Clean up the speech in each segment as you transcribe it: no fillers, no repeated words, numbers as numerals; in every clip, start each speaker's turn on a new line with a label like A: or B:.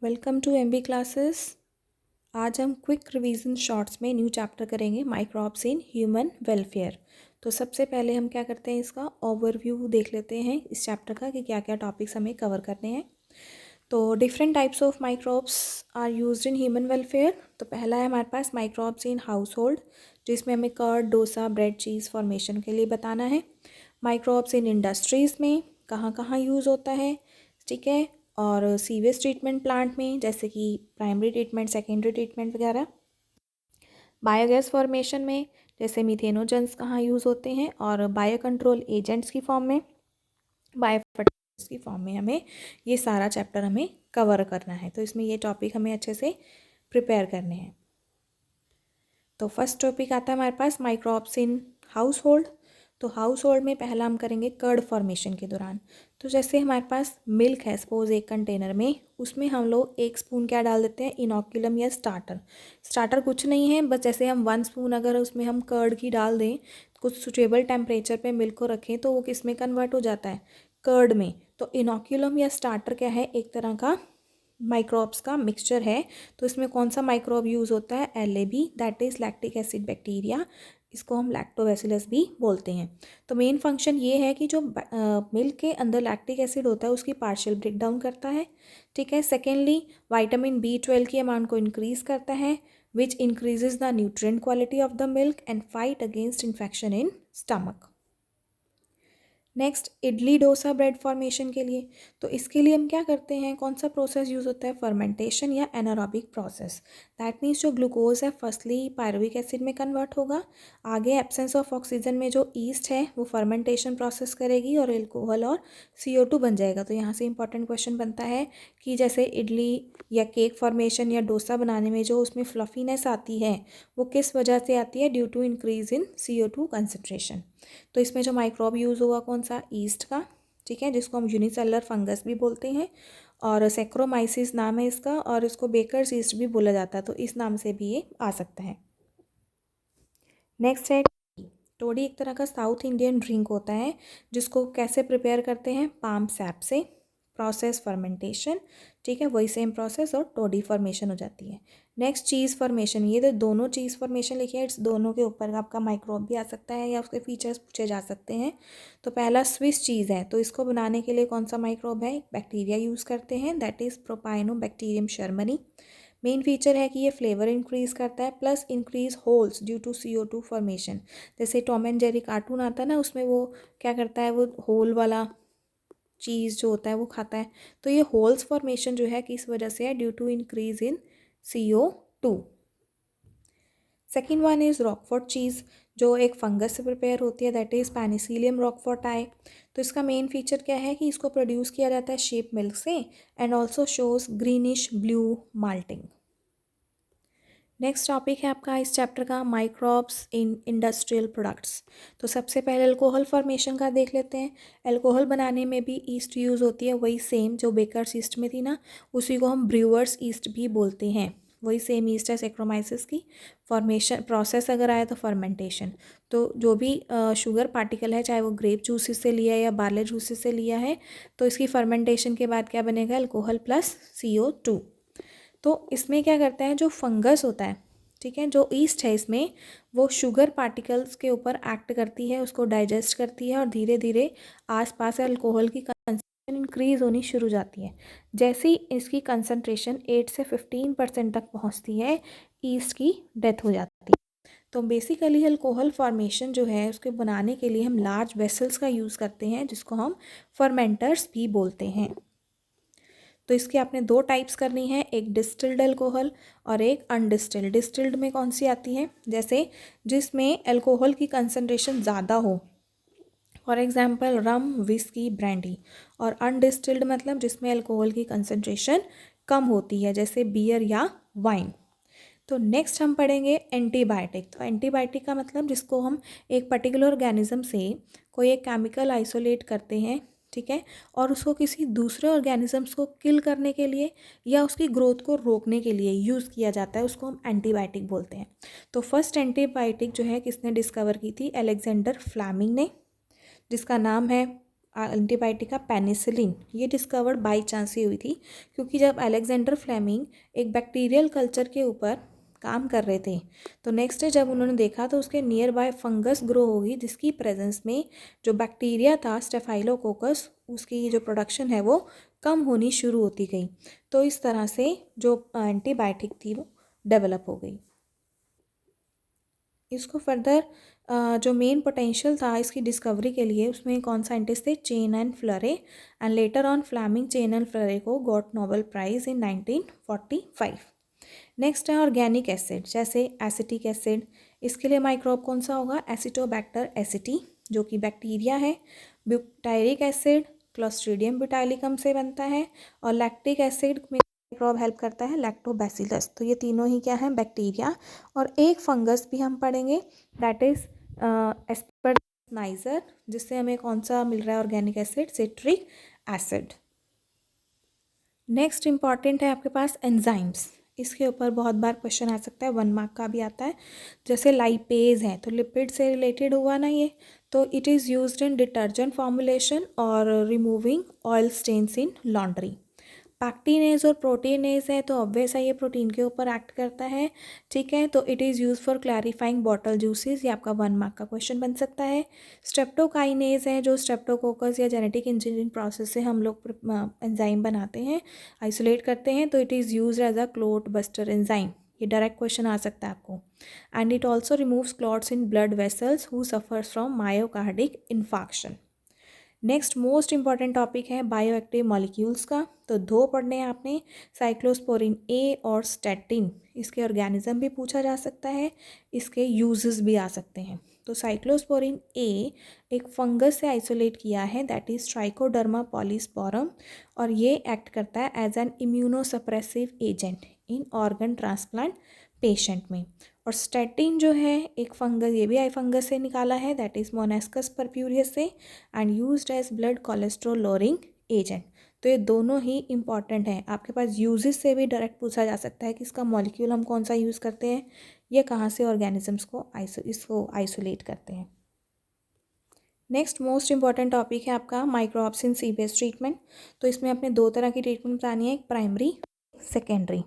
A: Welcome two MB classes. आज हम quick revision shorts में न्यू चैप्टर करेंगे माइक्रोब्स इन ह्यूमन वेलफेयर। तो सबसे पहले हम क्या करते हैं, इसका ओवरव्यू देख लेते हैं इस चैप्टर का कि क्या क्या टॉपिक्स हमें कवर करने हैं। तो different types of microbes are used in human welfare. तो पहला है हमारे पास माइक्रोब्स इन हाउस होल्ड, जिसमें हमें curd, dosa, bread, cheese formation के लिए बताना है। माइक्रोब्स इन इंडस्ट्रीज़ में कहाँ कहाँ यूज़ होता है, ठीक है, और सीवेज ट्रीटमेंट प्लांट में जैसे कि प्राइमरी ट्रीटमेंट, सेकेंडरी ट्रीटमेंट वगैरह। बायोगैस फॉर्मेशन में जैसे मीथेनोजेंस कहाँ यूज़ होते हैं, और बायो कंट्रोल एजेंट्स की फॉर्म में, बायो फर्टिलाइजर्स की फॉर्म में हमें ये सारा चैप्टर हमें कवर करना है। तो इसमें ये टॉपिक हमें अच्छे से प्रिपेयर करने हैं। तो फर्स्ट टॉपिक आता है हमारे पास माइक्रोब्स इन हाउस होल्ड। तो हाउस होल्ड में पहला हम करेंगे कर्ड फॉर्मेशन के दौरान। तो जैसे हमारे पास मिल्क है सपोज एक कंटेनर में, उसमें हम लोग 1 स्पून क्या डाल देते हैं, इनोक्यूलम या स्टार्टर। स्टार्टर कुछ नहीं है, बस जैसे हम 1 स्पून अगर उसमें हम कर्ड की डाल दें, कुछ सुटेबल टेम्परेचर पे मिल्क को रखें, तो वो किस में कन्वर्ट हो जाता है, कर्ड में। तो इनोक्यूलम या स्टार्टर क्या है, एक तरह का माइक्रोब्स का मिक्सचर है। तो इसमें कौन सा माइक्रोब यूज़ होता है, LAB, that is lactic acid bacteria. इसको हम लैक्टोबैसिलस भी बोलते हैं। तो मेन फंक्शन ये है कि जो मिल्क के अंदर लैक्टिक एसिड होता है उसकी पार्शियल ब्रेक डाउन करता है, ठीक है। सेकेंडली, विटामिन B12 की अमाउंट को इंक्रीज़ करता है, विच increases the nutrient quality of the milk and fight against infection in stomach. Next, idli dosa bread formation के लिए, तो इसके लिए हम क्या करते हैं, कौन सा प्रोसेस यूज़ होता है, फर्मेंटेशन या एनारोबिक प्रोसेस। दैट मीन्स जो ग्लूकोज है फर्स्टली पायरुविक एसिड में कन्वर्ट होगा, आगे एब्सेंस ऑफ ऑक्सीजन में जो ईस्ट है वो फर्मेंटेशन प्रोसेस करेगी और एल्कोहल और CO2 बन जाएगा। तो यहाँ से इंपॉर्टेंट क्वेश्चन बनता है कि जैसे इडली या केक फॉर्मेशन या डोसा बनाने में जो उसमें फ्लफीनेस आती है, वो किस वजह से आती है, due to increase in CO2 concentration. तो इसमें जो माइक्रोब यूज़ हुआ कौन सा, ईस्ट का, ठीक है, जिसको हम यूनिसेलुलर फंगस भी बोलते हैं, और सेक्रोमाइसिस नाम है इसका, और इसको बेकर्स ईस्ट भी बोला जाता है, तो इस नाम से भी ये आ सकता है। नेक्स्ट है टोडी। एक तरह का साउथ इंडियन ड्रिंक होता है, जिसको कैसे प्रिपेयर करते हैं, पाम सैप से, प्रोसेस फर्मेंटेशन, ठीक है, वही सेम प्रोसेस और टोडी फॉर्मेशन हो जाती है। नेक्स्ट, चीज़ फॉर्मेशन। ये तो दोनों चीज़ फॉर्मेशन लिखिए, इट्स दोनों के ऊपर आपका माइक्रोब भी आ सकता है या उसके फीचर्स पूछे जा सकते हैं। तो पहला स्विस चीज़ है, तो इसको बनाने के लिए कौन सा माइक्रोब है, बैक्टीरिया यूज़ करते हैं, that is propionibacterium shermanii. Main feature है कि ये फ्लेवर इंक्रीज़ करता है, plus increase holes due to CO2 formation. जैसे टॉम एंड जेरी कार्टून आता है ना, उसमें वो क्या करता है, वो होल वाला चीज़ जो होता है वो खाता है। तो ये होल्स फॉर्मेशन जो है किस वजह से है, due to increase in CO2। Second one is Roquefort cheese, जो एक फंगस से प्रिपेयर होती है, दैट इज़ पेनिसिलियम रॉकफोर्टाई। तो इसका मेन फीचर क्या है कि इसको प्रोड्यूस किया जाता है शेप मिल्क से, and also shows greenish blue malting. Next topic है आपका इस चैप्टर का माइक्रोब्स इन इंडस्ट्रियल प्रोडक्ट्स। तो सबसे पहले अल्कोहल फॉर्मेशन का देख लेते हैं। अल्कोहल बनाने में भी ईस्ट यूज़ होती है, वही सेम जो बेकर्स ईस्ट में थी ना, उसी को हम ब्रूअर्स ईस्ट भी बोलते हैं। वही सेम ईस्ट है सेक्रोमाइसिस की। फॉर्मेशन प्रोसेस अगर आए तो फर्मेंटेशन। तो जो भी शुगर पार्टिकल है, चाहे वो ग्रेप जूसेस से लिया है या बार्ले जूसेस से लिया है, तो इसकी फर्मेंटेशन के बाद क्या बनेगा, अल्कोहल प्लस CO2। तो इसमें क्या करता है, जो फंगस होता है, ठीक है, जो ईस्ट है इसमें, वो शुगर पार्टिकल्स के ऊपर एक्ट करती है, उसको डाइजेस्ट करती है, और धीरे धीरे आसपास अल्कोहल की कंसंट्रेशन इंक्रीज होनी शुरू हो जाती है। जैसे ही इसकी कंसंट्रेशन 8 से 15% तक पहुंचती है, ईस्ट की डेथ हो जाती है। तो बेसिकली अल्कोहल फॉर्मेशन जो है उसके बनाने के लिए हम लार्ज वेसल्स का यूज़ करते हैं, जिसको हम फर्मेंटर्स भी बोलते हैं। तो इसकी आपने 2 टाइप्स करनी है, एक डिस्टिल्ड अल्कोहल और एक अनडिस्टिल्ड। डिस्टिल्ड में कौन सी आती है, जैसे जिसमें अल्कोहल की कंसनट्रेशन ज़्यादा हो, for example rum, whisky, brandy. और अनडिस्टिल्ड मतलब जिसमें अल्कोहल की कंसनट्रेशन कम होती है, जैसे बियर या वाइन। तो नेक्स्ट हम पढ़ेंगे एंटीबायोटिक। तो एंटीबायोटिक का मतलब जिसको हम एक पर्टिकुलर ऑर्गेनिज्म से कोई एक केमिकल आइसोलेट करते हैं, ठीक है, और उसको किसी दूसरे ऑर्गेनिजम्स को किल करने के लिए या उसकी ग्रोथ को रोकने के लिए यूज़ किया जाता है, उसको हम एंटीबायोटिक बोलते हैं। तो फर्स्ट एंटीबायोटिक जो है किसने डिस्कवर की थी, अलेक्जेंडर फ्लेमिंग ने, जिसका नाम है एंटीबायोटिक का पेनिसिलिन, ये डिस्कवर्ड बाई चांस ही हुई थी, क्योंकि जब अलेक्जेंडर फ्लेमिंग एक बैक्टीरियल कल्चर के ऊपर काम कर रहे थे, तो नेक्स्ट डे जब उन्होंने देखा तो उसके नियर बाय फंगस ग्रो होगी, जिसकी प्रेजेंस में जो बैक्टीरिया था स्टेफाइलोकोकस, उसकी जो प्रोडक्शन है वो कम होनी शुरू होती गई। तो इस तरह से जो एंटीबायोटिक थी वो डेवलप हो गई। इसको फर्दर जो मेन पोटेंशियल था इसकी डिस्कवरी के लिए, उसमें कौन साइंटिस्ट थे, Chain and Florey, and later on Fleming, Chain and Florey को got Nobel prize in 1945। Next है ऑर्गेनिक एसिड, जैसे एसिटिक एसिड, इसके लिए माइक्रोब कौन सा होगा, एसिटोबैक्टर एसिटी, जो कि बैक्टीरिया है। ब्यूटायरिक एसिड क्लोस्ट्रीडियम ब्यूटाइलिकम से बनता है, और लैक्टिक एसिड में माइक्रोब हेल्प करता है, लैक्टोबैसिलस। तो ये तीनों ही क्या हैं, बैक्टीरिया। और एक फंगस भी हम पढ़ेंगे, दैट इज एस्पर्जिनाइजर, जिससे हमें कौन सा मिल रहा है organic acid, citric acid. Next important है आपके पास एंजाइम्स, इसके ऊपर बहुत बार क्वेश्चन आ सकता है, 1 मार्क का भी आता है। जैसे लाइपेज है तो लिपिड से रिलेटेड हुआ ना ये, तो it is used in detergent formulation और removing oil stains in laundry. Pectinase और प्रोटीनेज है तो ऑब्वियस है ये प्रोटीन के ऊपर एक्ट करता है, ठीक है। तो it is use for clarifying bottle juices, ये आपका 1 मार्क का क्वेश्चन बन सकता है। स्ट्रेप्टोकाइनेज है जो स्ट्रेप्टोकोकस या जेनेटिक इंजीनियरिंग प्रोसेस से हम लोग एंजाइम बनाते हैं, आइसोलेट करते हैं, तो it is use as a clot buster enzyme, ये डायरेक्ट क्वेश्चन आ सकता है आपको। And it also removes clots in blood vessels who suffers from myocardial infarction. Next most important topic है बायोएक्टिव मॉलिक्यूल्स का, तो 2 पढ़ने हैं आपने, साइक्लोस्पोरिन ए और स्टैटिन। इसके ऑर्गेनिज्म भी पूछा जा सकता है, इसके यूजेस भी आ सकते हैं। तो साइक्लोस्पोरिन ए एक फंगस से आइसोलेट किया है, दैट इज ट्राइकोडर्मा पॉलीस्पोरम, और ये एक्ट करता है as an immunosuppressive agent in organ transplant patient में। और स्टैटिन जो है एक फंगस, ये भी आई फंगस से निकाला है, दैट इज मोनेस्कस परप्यूरियस से, and used as blood cholesterol lowering agent. तो ये दोनों ही इंपॉर्टेंट हैं, आपके पास यूजेस से भी डायरेक्ट पूछा जा सकता है कि इसका मॉलिक्यूल हम कौन सा यूज़ करते हैं, ये कहाँ से ऑर्गेनिजम्स को इसको आइसोलेट करते हैं। नेक्स्ट मोस्ट इंपॉर्टेंट टॉपिक है आपका माइक्रोब्स इन सीवेज ट्रीटमेंट। तो इसमें अपने 2 तरह की ट्रीटमेंट बतानी है, एक प्राइमरी, सेकेंडरी।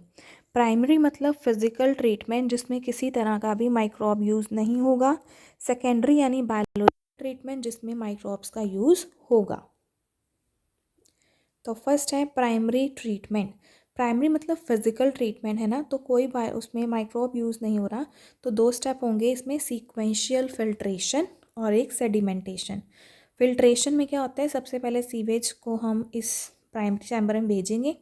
A: प्राइमरी मतलब फिजिकल ट्रीटमेंट जिसमें किसी तरह का भी माइक्रोब यूज़ नहीं होगा। सेकेंडरी यानी बायोलॉजिकल ट्रीटमेंट जिसमें माइक्रोब्स का यूज़ होगा। तो फर्स्ट है प्राइमरी ट्रीटमेंट। प्राइमरी मतलब फिजिकल ट्रीटमेंट है ना, तो कोई उसमें माइक्रोब यूज़ नहीं हो रहा, तो 2 स्टेप होंगे इसमें, सीक्वेंशियल फिल्ट्रेशन और एक सेडिमेंटेशन। फिल्ट्रेशन में क्या होता है, सबसे पहले सीवेज को हम इस प्राइमरी चैम्बर में भेजेंगे,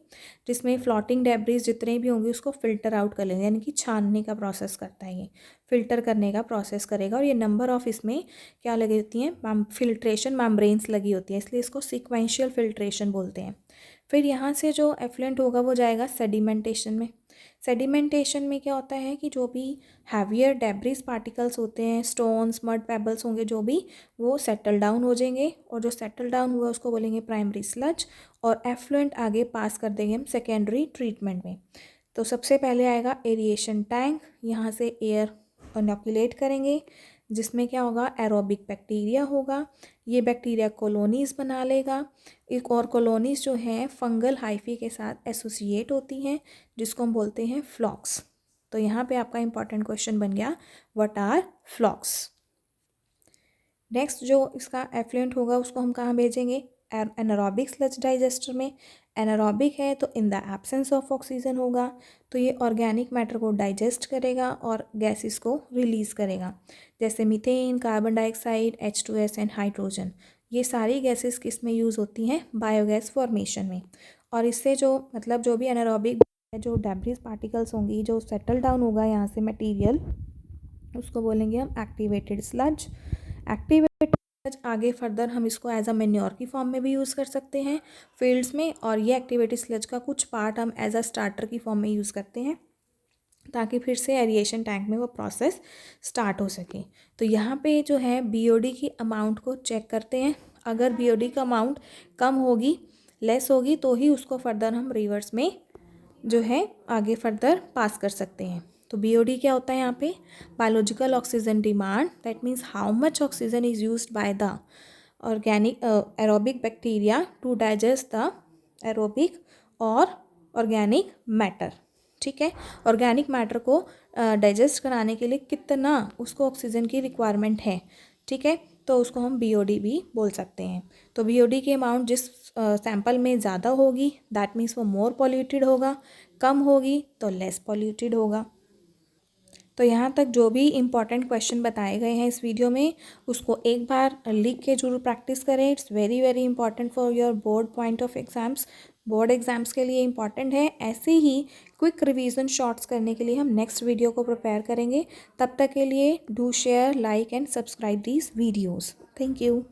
A: जिसमें फ्लोटिंग डेब्रीज जितने भी होंगे उसको फिल्टर आउट कर लेंगे, यानी कि छानने का प्रोसेस करता है ये, फिल्टर करने का प्रोसेस करेगा। और ये नंबर ऑफ इसमें क्या लगी होती हैं, फिल्ट्रेशन मेम्ब्रेन्स लगी होती है, इसलिए इसको सीक्वेंशियल फिल्ट्रेशन बोलते हैं। फिर यहाँ से जो एफ्लुएंट होगा वो जाएगा सेडिमेंटेशन में। सेडिमेंटेशन में क्या होता है कि जो भी हैवियर डेब्रिस पार्टिकल्स होते हैं, स्टोन्स, मड, पेबल्स होंगे जो भी, वो सेटल डाउन हो जाएंगे, और जो सेटल डाउन हुआ उसको बोलेंगे प्राइमरी स्लज, और एफ्लुएंट आगे पास कर देंगे हम सेकेंडरी ट्रीटमेंट में। तो सबसे पहले आएगा एरिएशन टैंक, यहाँ से एयर इनोकुलेट करेंगे, जिसमें क्या होगा, एरोबिक बैक्टीरिया होगा, ये बैक्टीरिया कॉलोनीज़ बना लेगा। एक और कॉलोनीज़ जो हैं फंगल हाइफी के साथ एसोसिएट होती हैं, जिसको हम बोलते हैं फ्लॉक्स। तो यहाँ पे आपका इंपॉर्टेंट क्वेश्चन बन गया, व्हाट आर फ्लॉक्स। नेक्स्ट जो इसका एफ्लुएंट होगा उसको हम कहाँ भेजेंगे, एनारोबिक स्लज डाइजेस्टर में। एनारोबिक है तो in the absence of oxygen होगा, तो ये ऑर्गेनिक मैटर को डाइजेस्ट करेगा और गैसेस को रिलीज़ करेगा, जैसे methane, carbon dioxide, H2S and hydrogen. ये सारी गैसेस किस में यूज़ होती हैं, बायोगैस फॉर्मेशन में। और इससे जो मतलब जो भी एनारोबिक जो डेब्रिस पार्टिकल्स होंगी, जो सेटल डाउन होगा यहाँ से मटेरियल, उसको बोलेंगे हम एक्टिवेटेड स्लज। एक्टिवेटेड स्लज आगे फर्दर हम इसको एज अ मेन्योर की फॉर्म में भी यूज़ कर सकते हैं फील्ड्स में, और ये एक्टिवेटेड स्लज का कुछ पार्ट हम एज अ स्टार्टर की फॉर्म में यूज़ करते हैं, ताकि फिर से एरिएशन टैंक में वो प्रोसेस स्टार्ट हो सके। तो यहाँ पे जो है BOD की अमाउंट को चेक करते हैं, अगर BOD का अमाउंट कम होगी, लेस होगी, तो ही उसको फर्दर हम रिवर्स में जो है आगे फर्दर पास कर सकते हैं। तो BOD क्या होता है यहाँ पे, biological oxygen demand, that means how much oxygen is used by the organic aerobic bacteria to digest the aerobic और ऑर्गेनिक मैटर। ठीक है, ऑर्गेनिक मैटर को डाइजेस्ट कराने के लिए कितना उसको ऑक्सीजन की रिक्वायरमेंट है। ठीक है, तो उसको हम BOD भी बोल सकते हैं। तो BOD की अमाउंट जिस सैंपल में ज़्यादा होगी दैट मीन्स वो मोर पॉल्यूटेड होगा, कम होगी तो लेस पॉल्यूटेड होगा। तो यहाँ तक जो भी इम्पॉर्टेंट क्वेश्चन बताए गए हैं इस वीडियो में उसको एक बार लिख के जरूर प्रैक्टिस करें। It's very very important for your board point of exams. Board exams के लिए इम्पॉर्टेंट है। ऐसे ही क्विक रिवीजन शॉर्ट्स करने के लिए हम नेक्स्ट वीडियो को प्रिपेयर करेंगे। तब तक के लिए do share, like and subscribe these videos. Thank you.